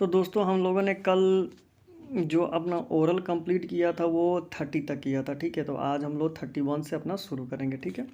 तो दोस्तों हम लोगों ने कल जो अपना ओरल कंप्लीट किया था वो 30 तक किया था। ठीक है, तो आज हम लोग 31 से अपना शुरू करेंगे। ठीक है,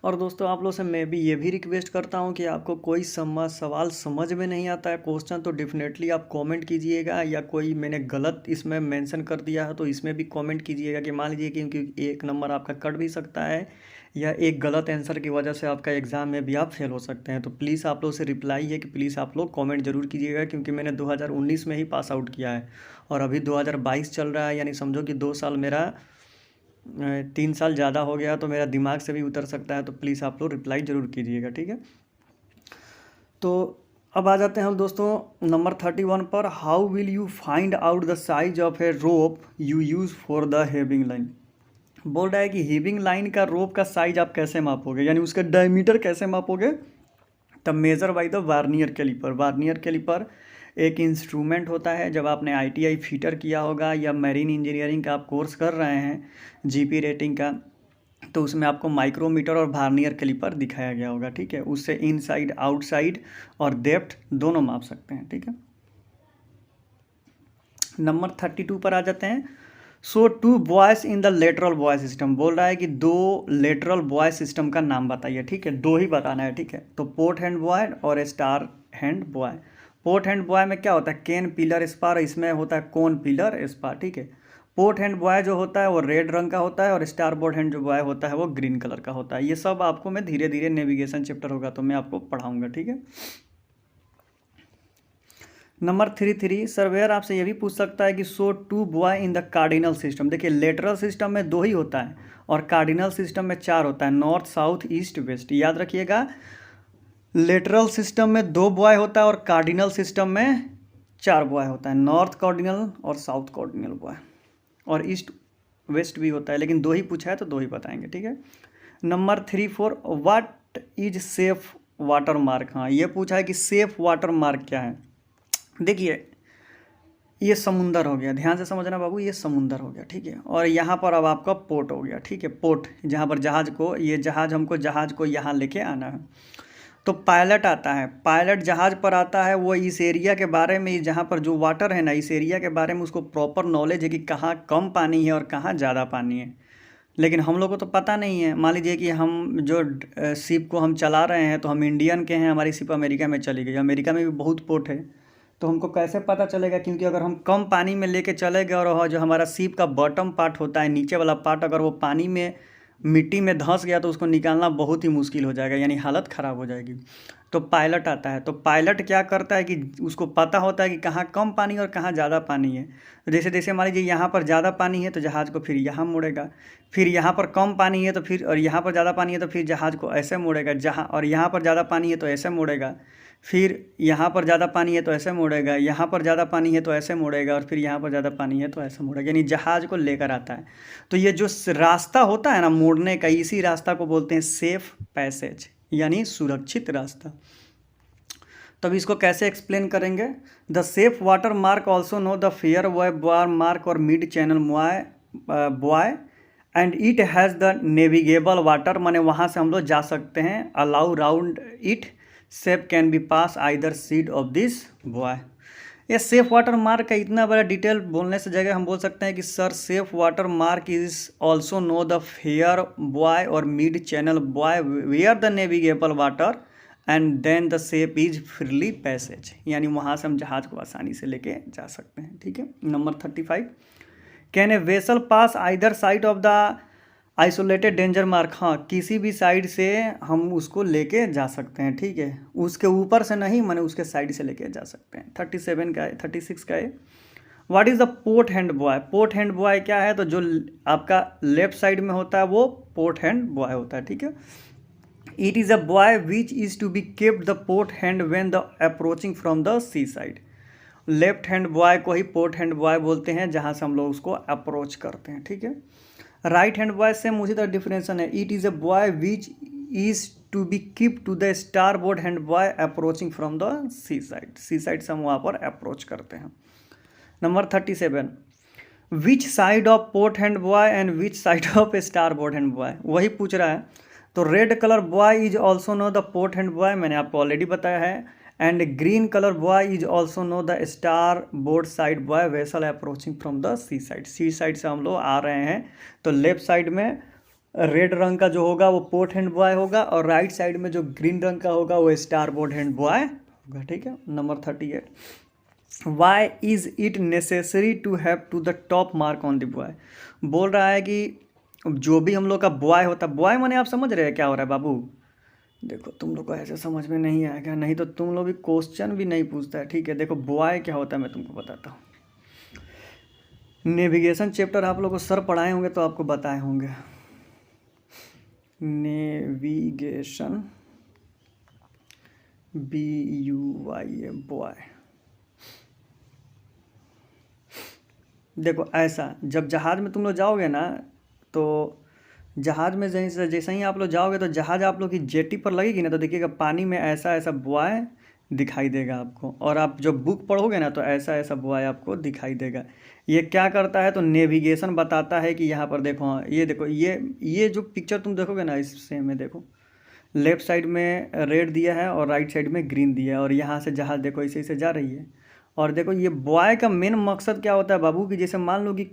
और दोस्तों आप लोग से मैं भी ये भी रिक्वेस्ट करता हूँ कि आपको कोई सवाल समझ में नहीं आता है क्वेश्चन, तो डेफिनेटली आप कमेंट कीजिएगा, या कोई मैंने गलत इसमें मेंशन कर दिया है तो इसमें भी कमेंट कीजिएगा कि मान लीजिए क्योंकि एक नंबर आपका कट भी सकता है, या एक गलत आंसर की वजह से आपका एग्ज़ाम में भी आप फेल हो सकते हैं। तो प्लीज़ आप लोग से रिप्लाई है कि प्लीज़ आप लोग कमेंट जरूर कीजिएगा, क्योंकि मैंने 2019 में ही पास आउट किया है और अभी 2022 चल रहा है, यानी समझो कि 2 साल मेरा 3 साल ज़्यादा हो गया, तो मेरा दिमाग से भी उतर सकता है। तो प्लीज़ आप लोग रिप्लाई ज़रूर कीजिएगा। ठीक है, तो अब आ जाते हैं हम दोस्तों नंबर 31 पर। How will you find out the size of a rope you use for the heaving line. बोल रहा है कि हेविंग लाइन का रोप का साइज आप कैसे मापोगे, यानी उसका डायमीटर कैसे मापोगे। तब measure by the vernier caliper. Vernier caliper एक इंस्ट्रूमेंट होता है, जब आपने आईटीआई फीटर किया होगा या मैरीन इंजीनियरिंग का आप कोर्स कर रहे हैं जीपी रेटिंग का, तो उसमें आपको माइक्रोमीटर और वार्नियर कैलिपर दिखाया गया होगा। ठीक है, उससे इनसाइड आउटसाइड और डेप्थ दोनों माप सकते हैं। ठीक है, नंबर 32 पर आ जाते हैं। So two buoys in the lateral buoy system. बोल रहा है कि दो लेटरल बॉय सिस्टम का नाम बताइए। ठीक है, दो ही बताना है। ठीक है, तो पोर्ट हैंड बॉय और star hand boy. Port hand boy में क्या होता है, केन पिलर स्पार, इसमें होता है कोन पिलर स्पार। ठीक है, पोर्ट हैंड बॉय जो होता है वो रेड रंग का होता है, और स्टार बोर्ड हैंड जो बॉय होता है वो ग्रीन कलर का होता है। ये सब आपको मैं धीरे धीरे नेविगेशन चैप्टर होगा तो मैं आपको पढ़ाऊंगा। ठीक है, नंबर 33 सर्वेयर आपसे ये भी पूछ सकता है कि so two buoy in the cardinal system. देखिए लेटरल सिस्टम में दो ही होता है और कार्डिनल सिस्टम में चार होता है, नॉर्थ साउथ ईस्ट वेस्ट। याद रखिएगा, लेटरल सिस्टम में दो बॉय होता है और कार्डिनल सिस्टम में चार बॉय होता है, नॉर्थ कार्डिनल और साउथ कार्डिनल बॉय, और ईस्ट वेस्ट भी होता है, लेकिन दो ही पूछा है तो दो ही बताएंगे। ठीक है, number 34 what is safe water mark. हाँ, ये पूछा है कि सेफ वाटर मार्क क्या है। देखिए ये समुंदर हो गया, ध्यान से समझना बाबू, ये समुंदर हो गया। ठीक है, और यहाँ पर अब आपका पोर्ट हो गया। ठीक है, पोर्ट जहाँ पर जहाज़ को, ये जहाज़ हमको जहाज़ को यहाँ लेके आना है, तो पायलट आता है। पायलट जहाज़ पर आता है, वो इस एरिया के बारे में, जहाँ पर जो वाटर है ना, इस एरिया के बारे में उसको प्रॉपर नॉलेज है कि कहाँ कम पानी है और कहाँ ज़्यादा पानी है। लेकिन हम लोग को तो पता नहीं है। मान लीजिए कि हम जो शिप को हम चला रहे हैं, तो हम इंडियन के हैं, हमारी शिप अमेरिका में चली गई, अमेरिका में भी बहुत पोर्ट है, तो हमको कैसे पता चलेगा। क्योंकि अगर हम कम पानी में लेके चले गए और जो हमारा शिप का बॉटम पार्ट होता है, नीचे वाला पार्ट, अगर वो पानी में मिट्टी में धंस गया तो उसको निकालना बहुत ही मुश्किल हो जाएगा, यानी हालत ख़राब हो जाएगी। तो पायलट आता है, तो पायलट क्या करता है कि उसको पता होता है कि कहाँ कम पानी और कहाँ ज़्यादा पानी है। तो जैसे जैसे मान लीजिए यहाँ पर ज़्यादा पानी है तो जहाज़ को फिर यहाँ मोड़ेगा, फिर यहाँ पर कम पानी है तो फिर, और यहाँ पर ज़्यादा पानी है तो फिर जहाज़ को ऐसे मोड़ेगा, जहाँ, और यहाँ पर ज़्यादा पानी है तो ऐसे मोड़ेगा, फिर यहाँ पर ज़्यादा पानी है तो ऐसे मोड़ेगा, यहाँ पर ज़्यादा पानी है तो ऐसे मोड़ेगा, और फिर यहाँ पर ज़्यादा पानी है तो ऐसे मोड़ेगा, यानी जहाज़ को लेकर आता है। तो ये जो रास्ता होता है ना मोड़ने का, इसी रास्ता को बोलते हैं सेफ पैसेज, यानी सुरक्षित रास्ता। तब इसको कैसे एक्सप्लेन करेंगे। The safe water mark also known the fair buoy mark और mid channel buoy and it has the navigable water, माने वहाँ से हम लोग जा सकते हैं। All round it safe can be pass either side of this buoy. ये सेफ वाटर मार्क का इतना बड़ा डिटेल बोलने से जगह हम बोल सकते हैं कि sir safe water mark is also known the fair buoy और mid channel buoy where the navigable water and then the safe is freely passage, यानी वहाँ से हम जहाज़ को आसानी से लेके जा सकते हैं। ठीक है, number 35 can a vessel pass either side of the isolated danger mark. हाँ, किसी भी साइड से हम उसको लेके जा सकते हैं। ठीक है, उसके ऊपर से नहीं, माने उसके साइड से लेके जा सकते हैं। 37 का है, 36 का है। What is the port hand boy. Port hand boy क्या है, तो जो आपका लेफ्ट साइड में होता है वो पोर्ट हैंड बॉय होता है। ठीक है, it is a buoy which is to be kept the port hand when the approaching from the sea side. Left hand buoy को ही पोर्ट हैंड बॉय बोलते हैं, जहाँ से हम लोग उसको अप्रोच करते हैं। ठीक है, राइट हैंड बॉय से मुझे तो डिफरेंशन है। It is a buoy which is to be keep to the starboard hand buoy approaching from the sea side. Sea side से हम वहाँ पर अप्रोच करते हैं। Number 37 which side of port hand buoy and which side of starboard hand buoy, वही पूछ रहा है। तो red colour buoy is also known the port hand buoy, मैंने आपको ऑलरेडी बताया है। And green colour buoy is also known the starboard side buoy vessel approaching from the sea side से हम लोग आ रहे हैं। तो लेफ्ट साइड में रेड रंग का जो होगा वो पोर्ट हैंड बॉय होगा, और राइट साइड में जो ग्रीन रंग का होगा वो स्टार बोर्ड हैंड बॉय होगा। ठीक है, number 38, why is it necessary to have to the top mark on the buoy. बोल रहा है कि जो भी हम लोग का बॉय होता है, बॉय माने आप समझ रहे हैं क्या हो रहा है बाबू। देखो तुम लोग को ऐसे समझ में नहीं आएगा, नहीं तो तुम लोग भी क्वेश्चन भी नहीं पूछता है। ठीक है, देखो बॉय क्या होता है मैं तुमको बताता हूँ। नेविगेशन चैप्टर आप लोग को सर पढ़ाए होंगे तो आपको बताए होंगे। Navigation BUY boy. देखो ऐसा, जब जहाज़ में तुम लोग जाओगे ना, तो जहाज़ में जैसे ही आप लोग जाओगे तो जहाज़ आप लोग की जेटी पर लगेगी ना, तो देखिएगा पानी में ऐसा ऐसा बॉय दिखाई देगा आपको, और आप जब बुक पढ़ोगे ना तो ऐसा ऐसा बॉय आपको दिखाई देगा। ये क्या करता है, तो नेविगेशन बताता है कि यहाँ पर देखो, हाँ ये देखो, ये जो पिक्चर तुम देखोगे ना, इससे में देखो लेफ्ट साइड में रेड दिया है और राइट साइड में ग्रीन दिया है, और यहाँ से जहाज़ देखो ऐसे ऐसे जा रही है। और देखो ये बॉय का मेन मकसद क्या होता है बाबू, कि जैसे मान लो कि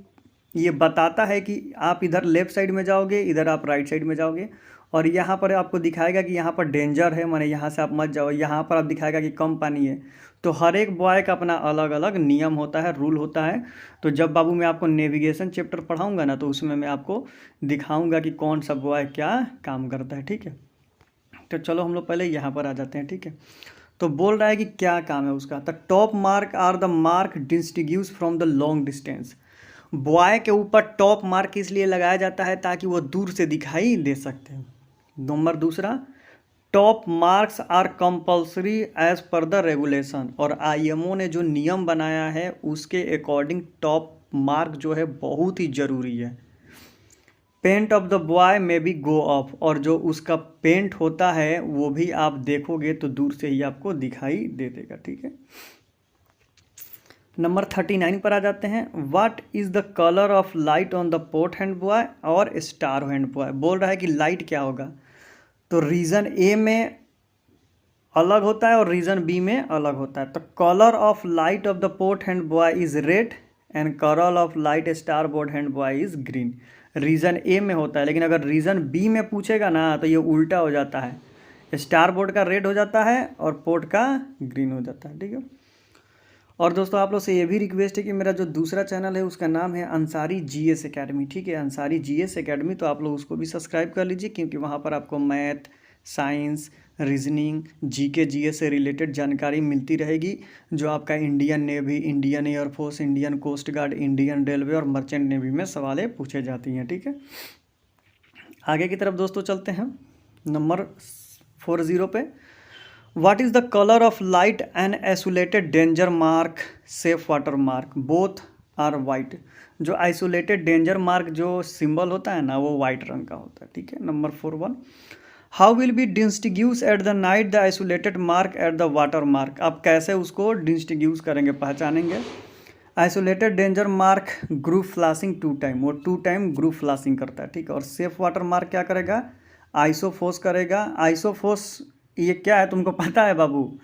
ये बताता है कि आप इधर लेफ्ट साइड में जाओगे, इधर आप राइट साइड में जाओगे, और यहाँ पर आपको दिखाएगा कि यहाँ पर डेंजर है, माने यहाँ से आप मत जाओ, यहाँ पर आप दिखाएगा कि कम पानी है। तो हर एक बॉय का अपना अलग अलग नियम होता है, रूल होता है। तो जब बाबू मैं आपको नेविगेशन चैप्टर पढ़ाऊँगा ना, तो उसमें मैं आपको दिखाऊँगा कि कौन सा बॉय क्या काम करता है। ठीक है, तो चलो हम लोग पहले यहाँ पर आ जाते हैं। ठीक है, तो बोल रहा है कि क्या काम है उसका। The top mark are the mark distinguish from the long distance. Buoy के ऊपर टॉप मार्क इसलिए लगाया जाता है ताकि वो दूर से दिखाई दे सकते हैं। नंबर दूसरा, top marks are compulsory as per the regulation, और IMO ने जो नियम बनाया है उसके अकॉर्डिंग टॉप मार्क जो है बहुत ही ज़रूरी है। पेंट ऑफ द बॉय में बी गो ऑफ, और जो उसका पेंट होता है वो भी आप देखोगे तो दूर से ही आपको दिखाई दे देगा। ठीक है, नंबर 39 पर आ जाते हैं। What is the colour of light on the port hand boy और स्टार हैंड बॉय। बोल रहा है कि लाइट क्या होगा, तो रीजन ए में अलग होता है और रीजन बी में अलग होता है। तो colour of light of the port hand buoy is red and colour of light starboard hand buoy is green. Region A में होता है, लेकिन अगर रीजन बी में पूछेगा ना तो ये उल्टा हो जाता है, स्टार बोर्ड का रेड हो जाता है और पोर्ट का ग्रीन हो जाता है। ठीक है, और दोस्तों आप लोग से ये भी रिक्वेस्ट है कि मेरा जो दूसरा चैनल है उसका नाम है अंसारी GS एकेडमी। ठीक है, अंसारी GS एकेडमी, तो आप लोग उसको भी सब्सक्राइब कर लीजिए, क्योंकि वहाँ पर आपको math, science, reasoning, GK GS से रिलेटेड जानकारी मिलती रहेगी, जो आपका Indian Navy, Indian Air Force, Indian Coast Guard, Indian Railway और मर्चेंट नेवी में सवालें पूछे जाती हैं। ठीक है, आगे की तरफ दोस्तों चलते हैं। नंबर 40 पे, what is the colour of light and isolated danger mark safe water mark both are white. जो आइसोलेटेड डेंजर मार्क जो सिंबल होता है ना, वो वाइट रंग का होता है। ठीक है, number 41, how will be distinguish at the night the isolated mark at the water mark. आप कैसे उसको डिस्टिंग्विश करेंगे, पहचानेंगे। Isolated danger mark group flashing 2 time, वो 2 टाइम ग्रुप फ्लैशिंग करता है। ठीक है, और सेफ वाटर मार्क क्या करेगा, आइसोफोर्स करेगा। आइसोफोर्स ये क्या है तुमको पता है बाबू।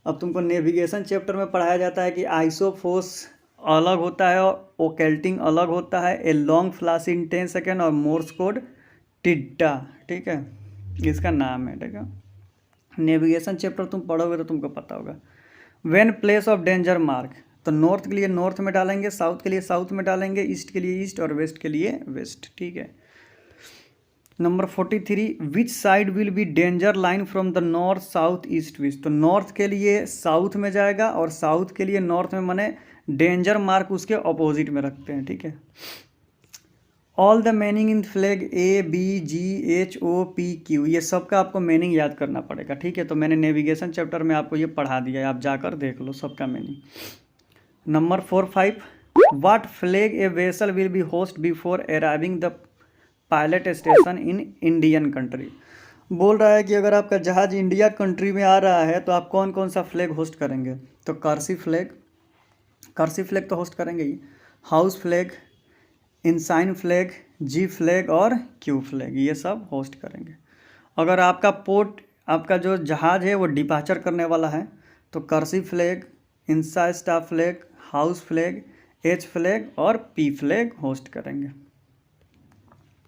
अब तुमको नेविगेशन चैप्टर में पढ़ाया जाता है कि आइसोफोर्स अलग होता है और ओकेल्टिंग अलग होता है। A long flash in 10 second और मोर्स कोड टिड्डा। ठीक है, इसका नाम है। ठीक है, नेविगेशन चैप्टर तुम पढ़ोगे तो तुमको पता होगा। When place of danger mark, तो नॉर्थ के लिए नॉर्थ में डालेंगे, साउथ के लिए साउथ में डालेंगे, ईस्ट के लिए ईस्ट और वेस्ट के लिए वेस्ट। ठीक है, number 43, which side will be danger line from the north south east west. तो नॉर्थ के लिए साउथ में जाएगा और साउथ के लिए नॉर्थ में, माने डेंजर मार्क उसके अपोजिट में रखते हैं। ठीक है, all the meaning in flag ABGHOPQ, ये सब का आपको मीनिंग याद करना पड़ेगा। ठीक है, तो मैंने नेविगेशन चैप्टर में आपको ये पढ़ा दिया है, आप जाकर देख लो सबका meaning. Number 45, what flag a vessel will be host before arriving the pilot station in Indian country. बोल रहा है कि अगर आपका जहाज़ इंडिया कंट्री में आ रहा है तो आप कौन कौन सा फ्लैग होस्ट करेंगे। तो कर्सिव फ्लैग तो होस्ट करेंगे ही, house flag, ensign flag, G flag और Q फ्लैग, ये सब होस्ट करेंगे। अगर आपका पोर्ट आपका जो जहाज़ है वो डिपार्चर करने वाला है, तो cursive flag, inside staff flag, house flag, H flag और पी फ्लैग होस्ट करेंगे।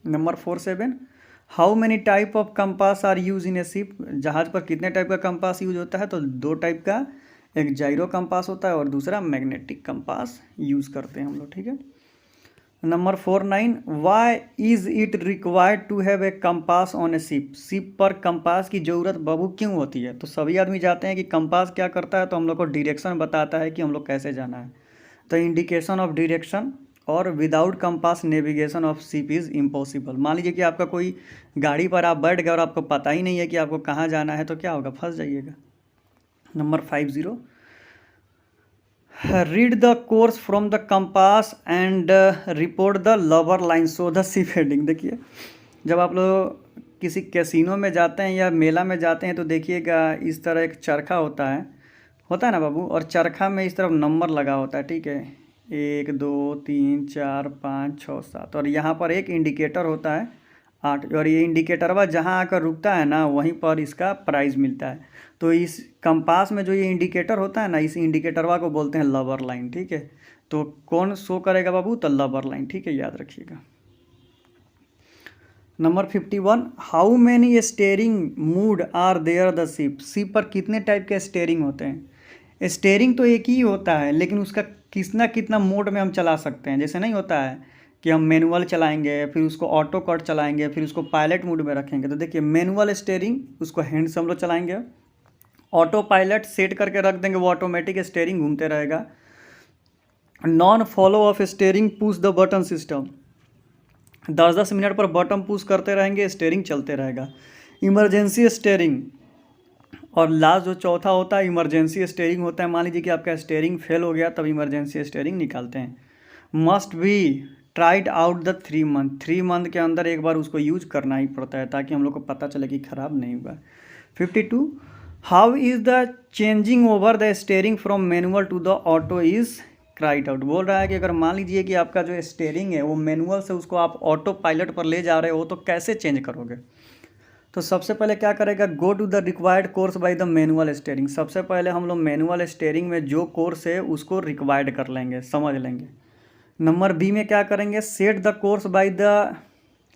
Number 47, how many type of compass are use in a ship. जहाज़ पर कितने टाइप का कंपास यूज होता है, तो 2 टाइप का, एक जाइरो कंपास होता है और दूसरा मैग्नेटिक कंपास यूज़ करते हैं हम लोग, ठीक है। Number 49, why is it required to have a compass on a ship. Ship पर कंपास की ज़रूरत बाबू क्यों होती है, तो सभी आदमी जानते हैं कि कंपास क्या करता है, तो हम लोग को डायरेक्शन बताता है कि हम लोग कैसे जाना है, तो इंडिकेशन ऑफ डायरेक्शन, और without compass navigation of ship is impossible. मान लीजिए कि आपका कोई गाड़ी पर आप बैठ गए और आपको पता ही नहीं है कि आपको कहाँ जाना है, तो क्या होगा, फंस जाइएगा। Number 50, read the course from the compass and report the lover line so the ship heading. देखिए, जब आप लोग किसी कैसीनो में जाते हैं या मेला में जाते हैं तो देखिएगा इस तरह एक चरखा होता है ना बाबू, और चरखा में इस तरफ नंबर लगा होता है, ठीक है, 1 2 3 4 5 6 7, और यहाँ पर एक इंडिकेटर होता है 8, और ये इंडिकेटरवा जहाँ आकर रुकता है ना, वहीं पर इसका प्राइज़ मिलता है। तो इस कंपास में जो ये इंडिकेटर होता है ना, इस इंडिकेटरवा को बोलते हैं लवर लाइन, ठीक है। तो कौन शो करेगा बाबू, तो लवर लाइन, ठीक है, याद रखिएगा। Number 51, how many steering mode are there the ship. Ship पर कितने टाइप के स्टेयरिंग होते हैं। स्टेयरिंग तो एक ही होता है, लेकिन उसका कितना मोड में हम चला सकते हैं। जैसे नहीं होता है कि हम मैनुअल चलाएंगे, फिर उसको ऑटो कट चलाएंगे, फिर उसको पायलट मोड में रखेंगे। तो देखिए, मैनुअल स्टेयरिंग उसको हैंड से हम लोग चलाएंगे, ऑटो पायलट सेट करके रख देंगे, वो ऑटोमेटिक स्टेयरिंग घूमते रहेगा। Non follow of steering push the button system, 10-10 minute पर बटन पुश करते रहेंगे, स्टेयरिंग चलते रहेगा। इमरजेंसी स्टेयरिंग, और लास्ट जो चौथा होता है इमरजेंसी स्टेयरिंग होता है। मान लीजिए कि आपका स्टेयरिंग फेल हो गया, तब इमरजेंसी स्टेयरिंग निकालते हैं। Must be tried out the 3 month, 3 month के अंदर एक बार उसको यूज करना ही पड़ता है, ताकि हम लोग को पता चले कि ख़राब नहीं हुआ। 52, how is the changing over the steering from manual to the auto is carried out. बोल रहा है कि अगर मान लीजिए कि आपका जो स्टेयरिंग है वो मैनुअल से उसको आप ऑटो पायलट पर ले जा रहे हो, तो कैसे चेंज करोगे। तो सबसे पहले क्या करेगा, go to the required course by the manual steering. सबसे पहले हम लोग मैनुअल स्टेयरिंग में जो कोर्स है उसको रिक्वायर्ड कर लेंगे, समझ लेंगे। नंबर बी में क्या करेंगे, set the course by the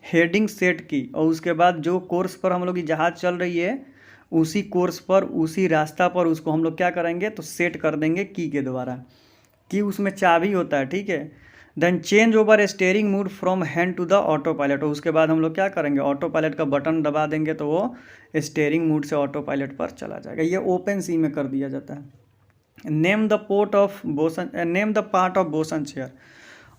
heading set की, और उसके बाद जो कोर्स पर हम लोग की जहाज़ चल रही है उसी कोर्स पर, उसी रास्ता पर उसको हम लोग क्या करेंगे, तो सेट कर देंगे की के द्वारा। की उसमें चाबी होता है, ठीक है। Then change over steering mode from hand to the autopilot, और उसके बाद हम लोग क्या करेंगे, ऑटो पायलट का बटन दबा देंगे तो वो स्टेयरिंग मूड से ऑटो पायलट पर चला जाएगा। ये ओपन सी में कर दिया जाता है। Name the part of boson chair.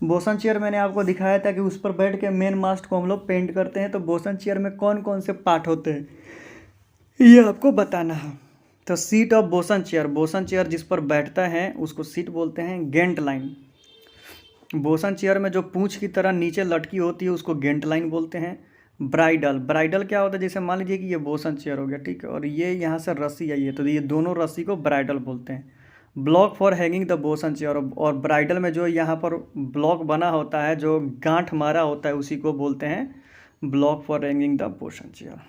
Boson chair मैंने आपको दिखाया था कि उस पर बैठ के मेन मास्ट को हम लोग पेंट करते हैं, तो बोसन चेयर में कौन कौन से पार्ट होते हैं ये आपको बताना है। तो seat of boson chair, boson chair जिस पर बैठता है उसको सीट बोलते हैं। गेंट लाइन, बोसन चेयर में जो पूंछ की तरह नीचे लटकी होती है उसको गेंट लाइन बोलते हैं। ब्राइडल, ब्राइडल क्या होता है, जैसे मान लीजिए कि ये बोसन चेयर हो गया, ठीक है, और ये यहाँ से रस्सी आई है, तो ये दोनों रस्सी को ब्राइडल बोलते हैं। Block for hanging the bosun chair, और ब्राइडल में जो यहाँ पर ब्लॉक बना होता है, जो गांठ मारा होता है, उसी को बोलते हैं block for hanging the bosun chair.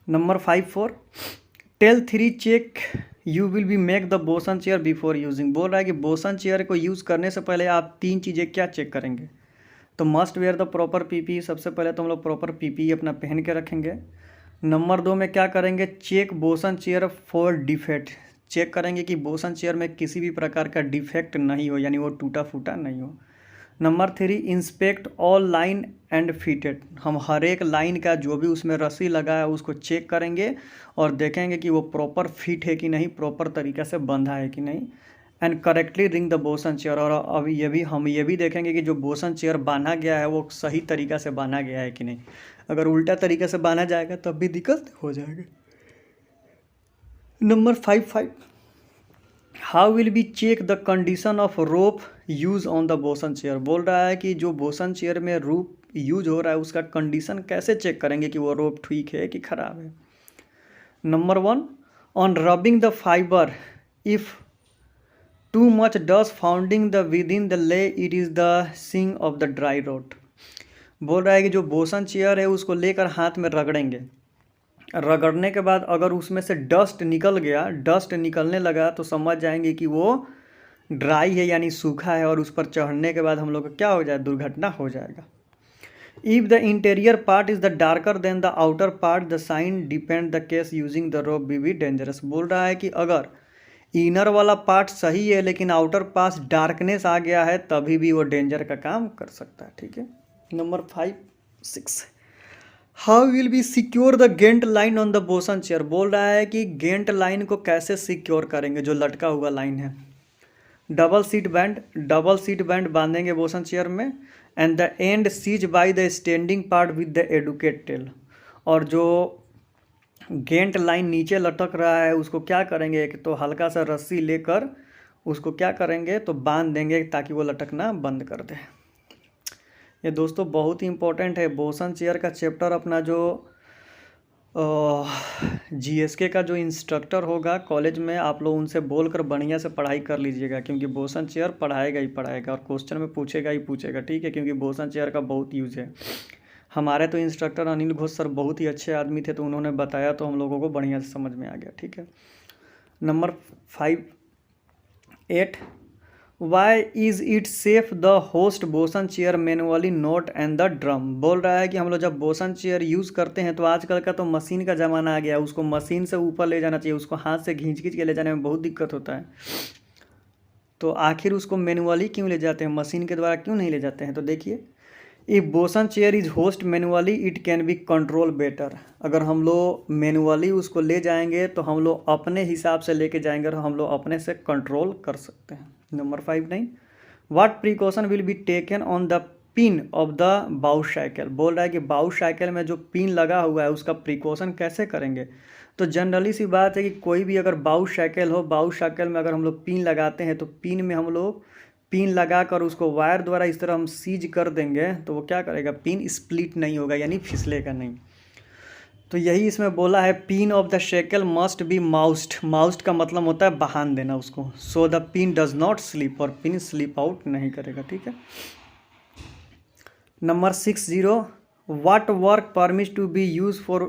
Number 54, tell 3 check you will be make the bosun chair before using. बोल रहा है कि बोसन चेयर को यूज़ करने से पहले आप 3 चीज़ें क्या चेक करेंगे। तो must where the proper PP, सबसे पहले तो हम लोग प्रॉपर पीपी अपना पहन के रखेंगे। नंबर 2 में क्या करेंगे, check bosun chair for defect, check करेंगे कि बोसन चेयर में किसी भी प्रकार का डिफेक्ट नहीं हो, यानी वो टूटा फूटा नहीं हो। Number 3, inspect all line and fitted, हम हर एक लाइन का जो भी उसमें रस्सी लगा है उसको चेक करेंगे और देखेंगे कि वो प्रॉपर फिट है कि नहीं, प्रॉपर तरीक़े से बंधा है कि नहीं। And correctly ring the bosun chair, और अब हम ये भी देखेंगे कि जो बोसन चेयर बांधा गया है वो सही तरीक़ा से बांधा गया है कि नहीं। अगर उल्टा तरीके से बांधा जाएगा तब भी दिक्कत हो जाएगी। Number 55, how will be check the condition of rope use on the bosun chair. बोल रहा है कि जो बोसन चेयर में रोप यूज हो रहा है उसका कंडीशन कैसे चेक करेंगे कि वो रोप ठीक है कि ख़राब है। Number 1, on rubbing the fibre if too much dust founding the within the lay it is the सिंग ऑफ द ड्राई रोट। बोल रहा है कि जो बोसन चेयर है उसको लेकर हाथ में रगड़ेंगे, रगड़ने के बाद अगर उसमें से डस्ट निकल गया, डस्ट निकलने लगा तो समझ जाएंगे कि वो ड्राई है यानी सूखा है, और उस पर चढ़ने के बाद हम लोग का क्या हो जाए, दुर्घटना हो जाएगा। If the interior part is the darker than the outer part the sign depend the case using the rope be be dangerous. बोल रहा है कि अगर इनर वाला पार्ट सही है लेकिन आउटर पास डार्कनेस आ गया है तभी भी वो डेंजर का काम कर सकता है। ठीक है। Number 5-6, how will be secure the gantline on the bosun chair. बोल रहा है कि गेंट लाइन को कैसे सिक्योर करेंगे, जो लटका हुआ लाइन है। डबल सीट बैंड बांधेंगे बोसन चेयर में, and the end seized by the standing part with the adequate tail. और जो गेंट लाइन नीचे लटक रहा है उसको क्या करेंगे, एक तो हल्का सा रस्सी लेकर उसको क्या करेंगे तो बांध देंगे ताकि वो लटकना बंद कर दे। ये दोस्तों बहुत ही इंपॉर्टेंट है। बोसन चेयर का चैप्टर अपना जो जीएसके का जो इंस्ट्रक्टर होगा कॉलेज में, आप लोग उनसे बोलकर बढ़िया से पढ़ाई कर लीजिएगा, क्योंकि बोसन चेयर पढ़ाएगा ही पढ़ाएगा और क्वेश्चन में पूछेगा ही पूछेगा। ठीक है, क्योंकि बोसन चेयर का बहुत यूज़ है। हमारे तो इंस्ट्रक्टर अनिल घोष सर बहुत ही अच्छे आदमी थे, तो उन्होंने बताया तो हम लोगों को बढ़िया से समझ में आ गया। ठीक है। Number 5-8, why is it safe the hoist bosun chair manually not and the drum. बोल रहा है कि हम लोग जब बोसन चेयर यूज़ करते हैं तो आजकल का तो मशीन का ज़माना आ गया, उसको मशीन से ऊपर ले जाना चाहिए, उसको हाथ से खींच के ले जाने में बहुत दिक्कत होता है। तो आखिर उसको मैनुअली क्यों ले जाते हैं, मशीन के द्वारा क्यों नहीं ले जाते हैं? तो देखिए, if boson chair is host manually it can be control better. अगर हम लोग मैनुअली उसको ले जाएंगे तो हम लोग अपने हिसाब से लेके जाएंगे और हम लोग अपने से कंट्रोल कर सकते हैं। Number 5-9, what precaution will be taken on the pin of the bow shackle. बोल रहा है कि बाउस साइकिल में जो पिन लगा हुआ है उसका प्रिकॉशन कैसे करेंगे। तो जनरली सी बात है कि कोई भी अगर बाउस साइकिल हो, बाउस साइकिल में अगर हम लोग पिन लगाते हैं तो पिन में हम लोग पिन लगा कर उसको वायर द्वारा इस तरह हम सीज कर देंगे तो वो क्या करेगा, पिन स्प्लिट नहीं होगा यानी फिसलेगा नहीं। तो यही इसमें बोला है, pin of the shackle must be moused. Moused का मतलब होता है बहान देना उसको। So the pin does not slip, और पिन स्लिप आउट नहीं करेगा। ठीक है। Number 60, what work permit to be use for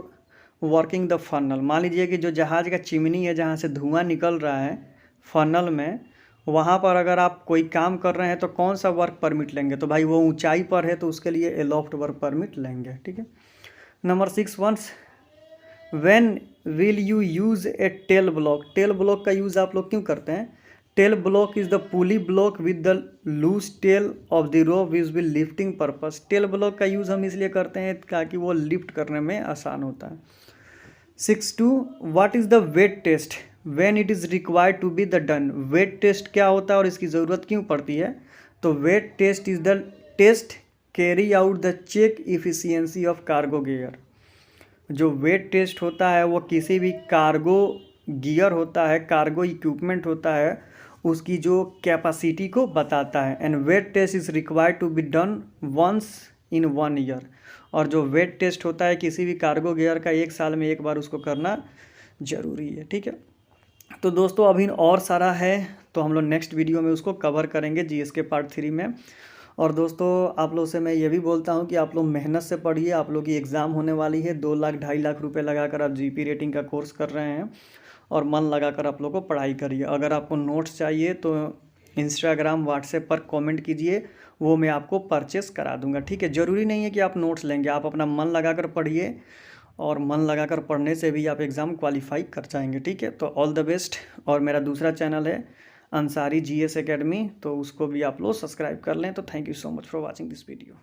working the funnel. मान लीजिए कि जो जहाज़ का चिमनी है जहाँ से धुआं निकल रहा है फनल में, वहाँ पर अगर आप कोई काम कर रहे हैं तो कौन सा वर्क परमिट लेंगे, तो भाई वो ऊंचाई पर है तो उसके लिए एलॉफ्ट वर्क परमिट लेंगे। ठीक है। Number 61, when will you use a tail block. Tail block का यूज़ आप लोग क्यों करते हैं? Tail block is the pulley block with the loose tail of the rope which will lifting purpose. Tail block का यूज़ हम इसलिए करते हैं ताकि वो लिफ्ट करने में आसान होता है। 62, what is the weight test when it is required to be the done. Weight test क्या होता है और इसकी ज़रूरत क्यों पड़ती है? तो weight test is the test carry out the check efficiency of cargo gear. जो वेट टेस्ट होता है वो किसी भी कार्गो गियर होता है, कार्गो इक्विपमेंट होता है, उसकी जो कैपेसिटी को बताता है। And weight test is required to be done once in 1 year. और जो वेट टेस्ट होता है किसी भी कार्गो गियर का 1 साल में एक बार उसको करना ज़रूरी है। ठीक है। तो दोस्तों अभी और सारा है तो हम लोग नेक्स्ट वीडियो में उसको कवर करेंगे जीएसके पार्ट 3 में। और दोस्तों आप लोग से मैं ये भी बोलता हूँ कि आप लोग मेहनत से पढ़िए। आप लोग की एग्ज़ाम होने वाली है, 2 लाख 2.5 लाख रुपए लगाकर आप जीपी रेटिंग का कोर्स कर रहे हैं और मन लगाकर आप लोग को पढ़ाई करिए। अगर आपको नोट्स चाहिए तो इंस्टाग्राम व्हाट्सएप पर कमेंट कीजिए, वो मैं आपको परचेस करा दूंगा। ठीक है। ज़रूरी नहीं है कि आप नोट्स लेंगे, आप अपना मन लगाकर पढ़िए और मन लगाकर पढ़ने से भी आप एग्ज़ाम क्वालिफाई कर जाएंगे। ठीक है। तो ऑल द बेस्ट। और मेरा दूसरा चैनल है अंसारी जीएस एकेडमी, तो उसको भी आप लोग सब्सक्राइब कर लें। तो thank you so much for watching this video.